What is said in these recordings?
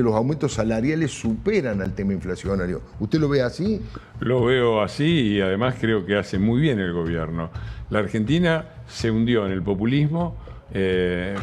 Los aumentos salariales superan al tema inflacionario. ¿Usted lo ve así? Lo veo así y además creo que hace muy bien el gobierno. La Argentina se hundió en el populismo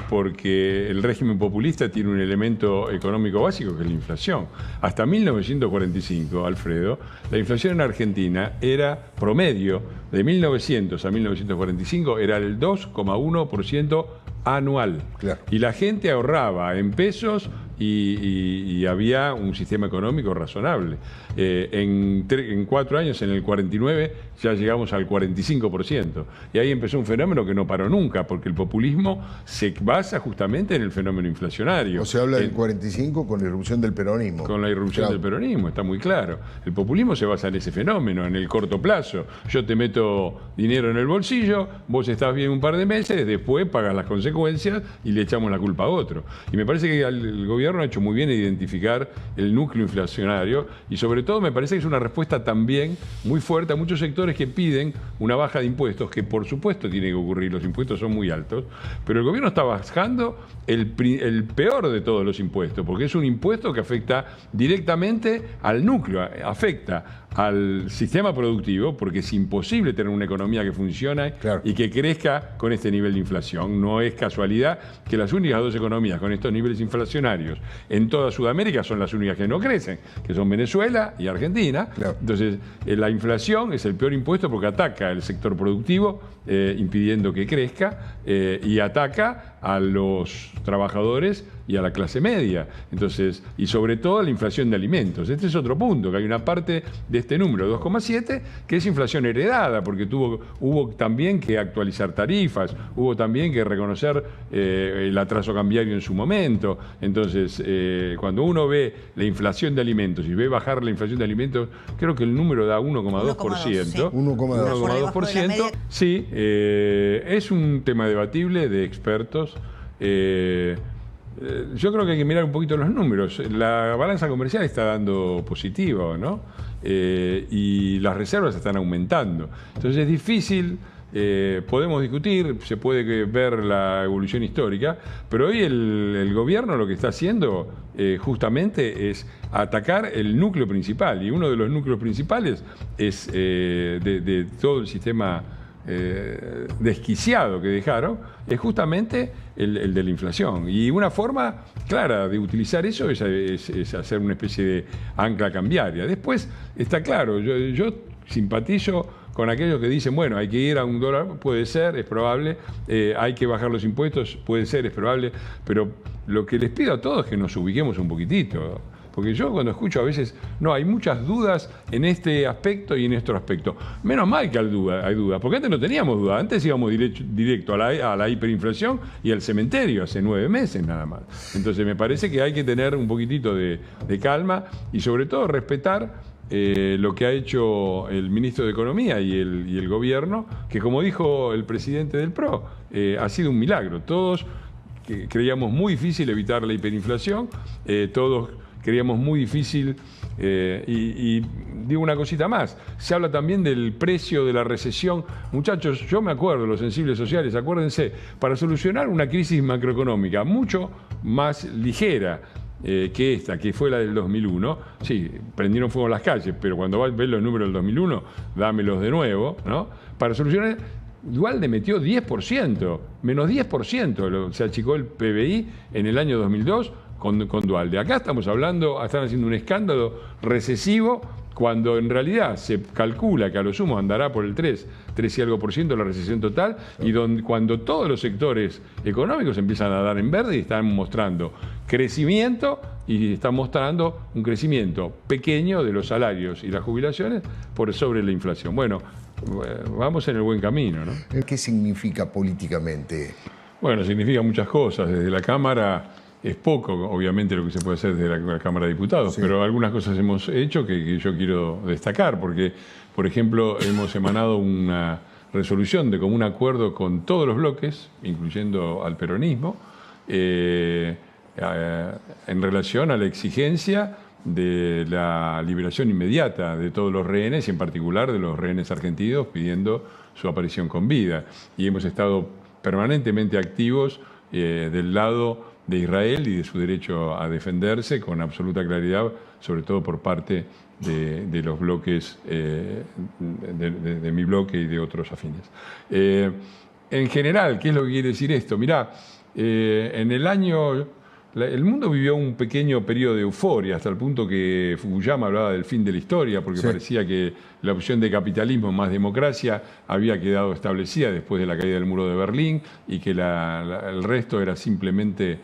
porque el régimen populista tiene un elemento económico básico que es la inflación. Hasta 1945, Alfredo, la inflación en Argentina era promedio de 1900 a 1945, era el 2,1% anual. Claro. Y la gente ahorraba en pesos y había un sistema económico razonable. En 4 años, en el 49, ya llegamos al 45%. Y ahí empezó un fenómeno que no paró nunca, porque el populismo se basa justamente en el fenómeno inflacionario. O se habla del 45 con la irrupción del peronismo. Con la irrupción del peronismo, está muy claro. El populismo se basa en ese fenómeno, en el corto plazo. Yo te meto dinero en el bolsillo, vos estás bien un par de meses, después pagas las consecuencias y le echamos la culpa a otro. Y me parece que el gobierno ha hecho muy bien en identificar el núcleo inflacionario y sobre todo me parece que es una respuesta también muy fuerte a muchos sectores que piden una baja de impuestos, que por supuesto tiene que ocurrir, los impuestos son muy altos, pero el gobierno está bajando el peor de todos los impuestos, porque es un impuesto que afecta directamente al núcleo, afecta al sistema productivo, porque es imposible tener una economía que funcione y que crezca con este nivel de inflación. No es casualidad que las únicas dos economías con estos niveles inflacionarios en toda Sudamérica son las únicas que no crecen, que son Venezuela y Argentina. Entonces, la inflación es el peor impuesto porque ataca el sector productivo, impidiendo que crezca, y ataca a los trabajadores y a la clase media. Entonces, y sobre todo la inflación de alimentos. Este es otro punto, que hay una parte de este número, 2,7, que es inflación heredada, porque hubo también que actualizar tarifas, hubo también que reconocer el atraso cambiario en su momento. Entonces, cuando uno ve la inflación de alimentos y ve bajar la inflación de alimentos, creo que el número da 1,2%. 1,2%. Sí, es un tema debatible de expertos. Yo creo que hay que mirar un poquito los números. La balanza comercial está dando positivo, ¿no? Y las reservas están aumentando. Entonces es difícil, podemos discutir, se puede ver la evolución histórica, pero hoy el gobierno lo que está haciendo justamente es atacar el núcleo principal. Y uno de los núcleos principales es de todo el sistema desquiciado que dejaron, es justamente el de la inflación. Y una forma clara de utilizar eso es hacer una especie de ancla cambiaria. Después, está claro, yo simpatizo con aquellos que dicen, bueno, hay que ir a $1, puede ser, es probable, hay que bajar los impuestos, puede ser, es probable, pero lo que les pido a todos es que nos ubiquemos un poquitito. Porque yo cuando escucho a veces, no, hay muchas dudas en este aspecto y en este aspecto. Menos mal que hay dudas, porque antes no teníamos dudas, antes íbamos directo a la hiperinflación y al cementerio, hace 9 meses nada más. Entonces me parece que hay que tener un poquitito de calma y sobre todo respetar lo que ha hecho el ministro de Economía y el gobierno, que como dijo el presidente del PRO, ha sido un milagro. Todos creíamos muy difícil evitar la hiperinflación, todos creíamos muy difícil, y digo una cosita más, se habla también del precio de la recesión. Muchachos, yo me acuerdo, los sensibles sociales, acuérdense, para solucionar una crisis macroeconómica mucho más ligera que esta, que fue la del 2001, sí, prendieron fuego en las calles, pero cuando ves los números del 2001, dámelos de nuevo, ¿no? Para solucionar, Duhalde metió 10%, menos 10%, se achicó el PBI en el año 2002, con Duhalde. Acá estamos hablando, están haciendo un escándalo recesivo cuando en realidad se calcula que a lo sumo andará por el 3 y algo por ciento la recesión total, y cuando todos los sectores económicos empiezan a dar en verde y están mostrando crecimiento y están mostrando un crecimiento pequeño de los salarios y las jubilaciones por sobre la inflación. Bueno, vamos en el buen camino, ¿no? ¿Qué significa políticamente? Bueno, significa muchas cosas. Desde la Cámara es poco, obviamente, lo que se puede hacer desde la Cámara de Diputados, sí, pero algunas cosas hemos hecho que yo quiero destacar, porque, por ejemplo, hemos emanado una resolución de común acuerdo con todos los bloques, incluyendo al peronismo, en relación a la exigencia de la liberación inmediata de todos los rehenes, y en particular de los rehenes argentinos, pidiendo su aparición con vida. Y hemos estado permanentemente activos del lado de Israel y de su derecho a defenderse con absoluta claridad, sobre todo por parte de los bloques, de mi bloque y de otros afines. En general, ¿qué es lo que quiere decir esto? Mirá, en el mundo vivió un pequeño periodo de euforia, hasta el punto que Fukuyama hablaba del fin de la historia, porque parecía que la opción de capitalismo más democracia había quedado establecida después de la caída del muro de Berlín y que el resto era simplemente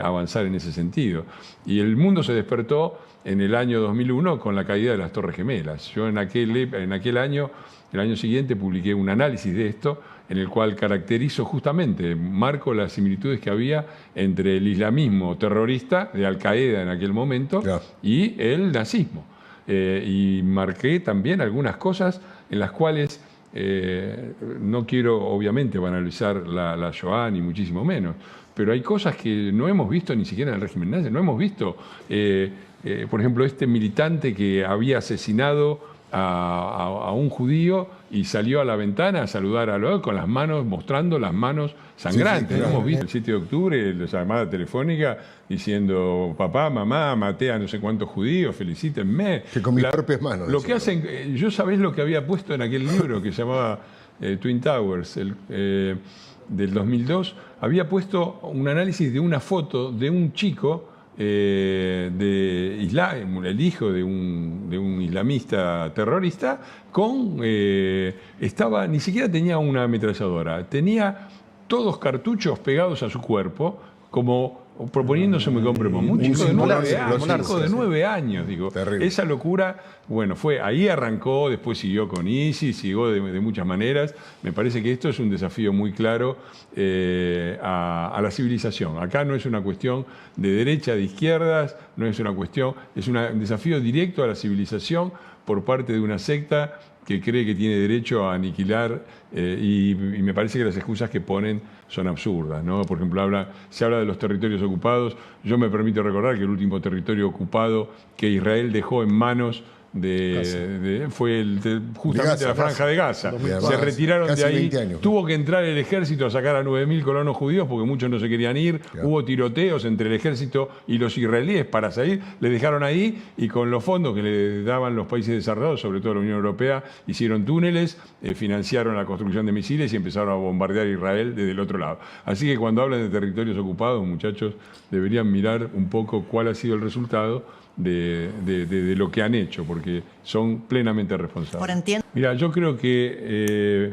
avanzar en ese sentido. Y el mundo se despertó en el año 2001 con la caída de las Torres Gemelas. Yo en aquel año, el año siguiente, publiqué un análisis de esto, en el cual caracterizo justamente, marco las similitudes que había entre el islamismo terrorista de Al-Qaeda en aquel momento y el nazismo. Y marqué también algunas cosas en las cuales no quiero obviamente banalizar la Shoah ni muchísimo menos, pero hay cosas que no hemos visto ni siquiera en el régimen nazi. No hemos visto, por ejemplo, este militante que había asesinado a un judío y salió a la ventana a saludar a Loel con las manos, mostrando las manos sangrantes. Claro. Hemos visto el 7 de octubre la llamada telefónica diciendo: papá, mamá, maté a no sé cuántos judíos, felicítenme. Que con mis propias manos. Lo que hacen, yo sabés lo que había puesto en aquel libro que se llamaba Twin Towers, del 2002, había puesto un análisis de una foto de un chico de Islam, el hijo de un islamista terrorista, ni siquiera tenía una ametralladora, tenía todos cartuchos pegados a su cuerpo, como proponiéndose me compre un chico de 9 años, digo. Terrible. Esa locura, bueno, ahí arrancó, después siguió con ISIS, siguió de muchas maneras. Me parece que esto es un desafío muy claro a la civilización. Acá no es una cuestión de derecha, de izquierdas, no es una cuestión, es un desafío directo a la civilización por parte de una secta que cree que tiene derecho a aniquilar y me parece que las excusas que ponen son absurdas, ¿no? Por ejemplo, se habla de los territorios ocupados. Yo me permito recordar que el último territorio ocupado que Israel dejó en manos fue justamente la Franja de Gaza. Se retiraron de ahí. Tuvo que entrar el ejército a sacar a 9.000 colonos judíos porque muchos no se querían ir. Hubo tiroteos entre el ejército y los israelíes para salir. Les dejaron ahí y con los fondos que le daban los países desarrollados, sobre todo la Unión Europea, hicieron túneles, financiaron la construcción de misiles y empezaron a bombardear Israel desde el otro lado. Así que cuando hablan de territorios ocupados, muchachos, deberían mirar un poco cuál ha sido el resultado de lo que han hecho, porque son plenamente responsables. Mira, yo creo que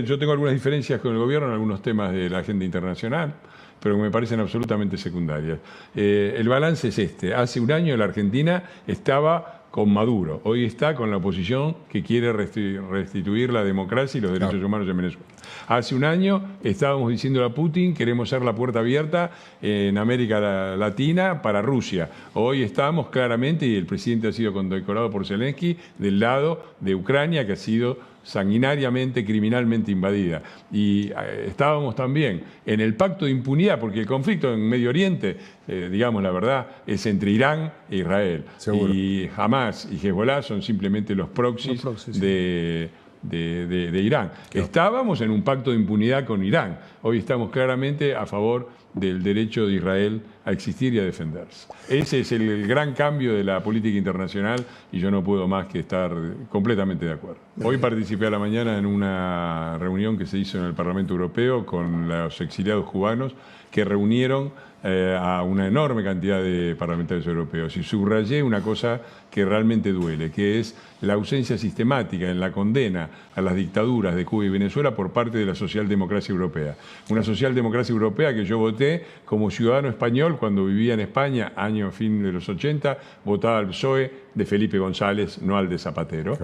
yo tengo algunas diferencias con el gobierno en algunos temas de la agenda internacional, pero que me parecen absolutamente secundarias. El balance es este: hace un año la Argentina estaba con Maduro, hoy está con la oposición que quiere restituir la democracia y los derechos humanos en Venezuela. Hace un año estábamos diciendo a Putin: queremos ser la puerta abierta en América Latina para Rusia. Hoy estamos claramente, y el presidente ha sido condecorado por Zelensky, del lado de Ucrania, que ha sido sanguinariamente, criminalmente invadida. Y estábamos también en el pacto de impunidad, porque el conflicto en Medio Oriente, digamos la verdad, es entre Irán e Israel. Seguro. Y Hamas y Hezbollah son simplemente los proxies, de Irán. Estábamos en un pacto de impunidad con Irán. Hoy estamos claramente a favor del derecho de Israel a existir y a defenderse. Ese es el gran cambio de la política internacional y yo no puedo más que estar completamente de acuerdo. Hoy participé a la mañana en una reunión que se hizo en el Parlamento Europeo con los exiliados cubanos que reunieron a una enorme cantidad de parlamentarios europeos y subrayé una cosa que realmente duele, que es la ausencia sistemática en la condena a las dictaduras de Cuba y Venezuela por parte de la socialdemocracia europea. Una socialdemocracia europea que yo voté como ciudadano español cuando vivía en España, fin de los 80, votaba al PSOE de Felipe González, no al de Zapatero,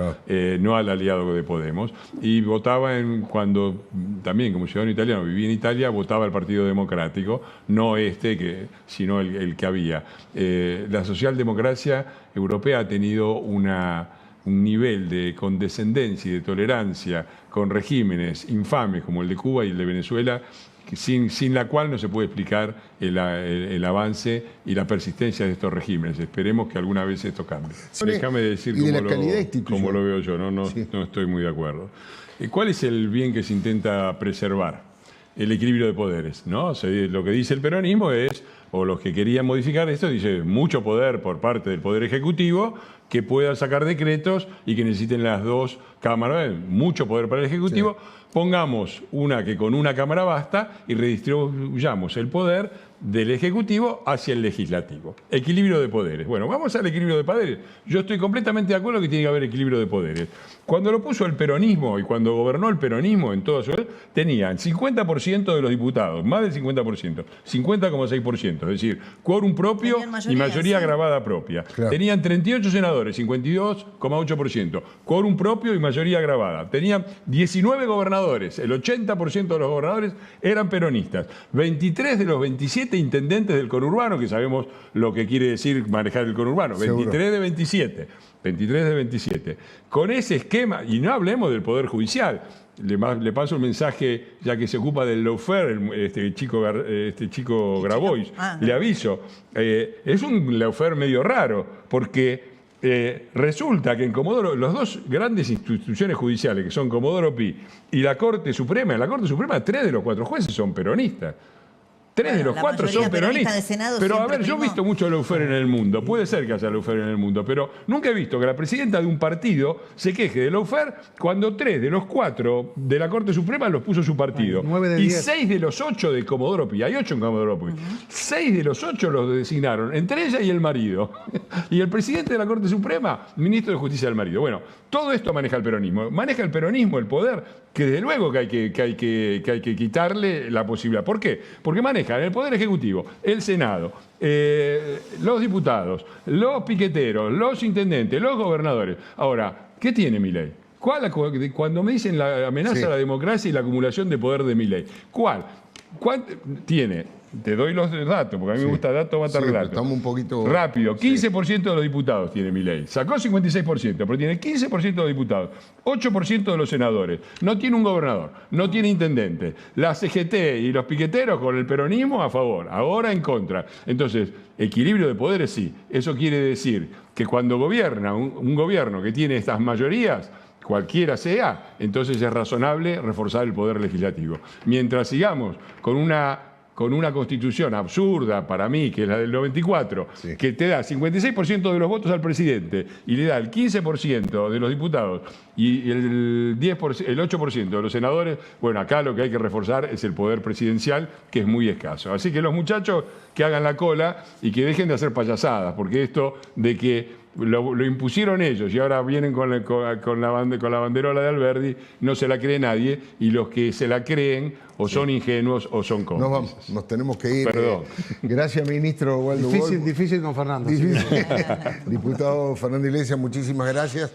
no al aliado de Podemos, y votaba cuando también como ciudadano italiano vivía en Italia, votaba al Partido Democrático, no sino el que había. La socialdemocracia europea ha tenido un nivel de condescendencia y de tolerancia con regímenes infames como el de Cuba y el de Venezuela, sin la cual no se puede explicar el avance y la persistencia de estos regímenes. Esperemos que alguna vez esto cambie. Déjame decir cómo lo veo yo, no estoy muy de acuerdo. ¿Cuál es el bien que se intenta preservar? el equilibrio de poderes, ¿no? Lo que dice el peronismo es, o los que querían modificar esto, dice mucho poder por parte del Poder Ejecutivo que pueda sacar decretos y que necesiten las dos cámaras, mucho poder para el Ejecutivo. Sí. Pongamos una que con una cámara basta y redistribuyamos el poder del Ejecutivo hacia el Legislativo. Equilibrio de poderes. Bueno, vamos al equilibrio de poderes. Yo estoy completamente de acuerdo que tiene que haber equilibrio de poderes. Cuando lo puso el peronismo y cuando gobernó el peronismo en todo su... tenían 50% de los diputados, más del 50%, 50,6%, es decir, quórum propio y mayoría agravada propia. Claro. Tenían 38 senadores, 52,8%, quórum propio y mayoría agravada. Tenían 19 gobernadores, el 80% de los gobernadores eran peronistas. 23 de los 27 intendentes del conurbano, que sabemos lo que quiere decir manejar el conurbano, 23 de 27. 23 de 27. Con ese esquema, y no hablemos del Poder Judicial, le paso un mensaje, ya que se ocupa del lawfare, este chico Grabois, le aviso, es un lawfare medio raro, porque resulta que en Comodoro, las dos grandes instituciones judiciales, que son Comodoro Pi y la Corte Suprema, en la Corte Suprema 3 de los 4 jueces son peronistas. 3 de los 4 son peronistas. Pero a ver, yo he visto mucho lawfare en el mundo. Puede ser que haya lawfare en el mundo, pero nunca he visto que la presidenta de un partido se queje de lawfare cuando 3 de los 4 de la Corte Suprema los puso su partido. 9 de 10. 6 de los 8 de Comodoro Pi. Hay 8 en Comodoro Pi. 6 de los 8 los designaron, entre ella y el marido. Y el presidente de la Corte Suprema, ministro de Justicia del marido. Bueno, todo esto maneja el peronismo. Maneja el peronismo el poder, que desde luego que hay que quitarle la posibilidad. ¿Por qué? Porque manejan el Poder Ejecutivo, el Senado, los diputados, los piqueteros, los intendentes, los gobernadores. Ahora, ¿qué tiene Milei? Cuando me dicen la amenaza a la democracia y la acumulación de poder de Milei, ¿cuál tiene? Te doy los datos, porque a mí me gusta datos, matar datos. Estamos un poquito... Rápido, 15% de los diputados tiene Milei. Sacó 56%, pero tiene 15% de los diputados, 8% de los senadores. No tiene un gobernador, no tiene intendente. La CGT y los piqueteros con el peronismo a favor, ahora en contra. Entonces, equilibrio de poderes sí. Eso quiere decir que cuando gobierna un gobierno que tiene estas mayorías, cualquiera sea, entonces es razonable reforzar el poder legislativo. Mientras sigamos con una constitución absurda para mí, que es la del 94, sí, que te da 56% de los votos al presidente y le da el 15% de los diputados y el 8% de los senadores, bueno, acá lo que hay que reforzar es el poder presidencial, que es muy escaso. Así que los muchachos que hagan la cola y que dejen de hacer payasadas, porque esto de que lo impusieron ellos y ahora vienen con la banderola de Alberdi, no se la cree nadie, y los que se la creen o son ingenuos o son cómplices. Nos tenemos que ir. Perdón. Gracias, ministro Waldo Wolf. Difícil con Fernando. Diputado Fernando Iglesias, muchísimas gracias.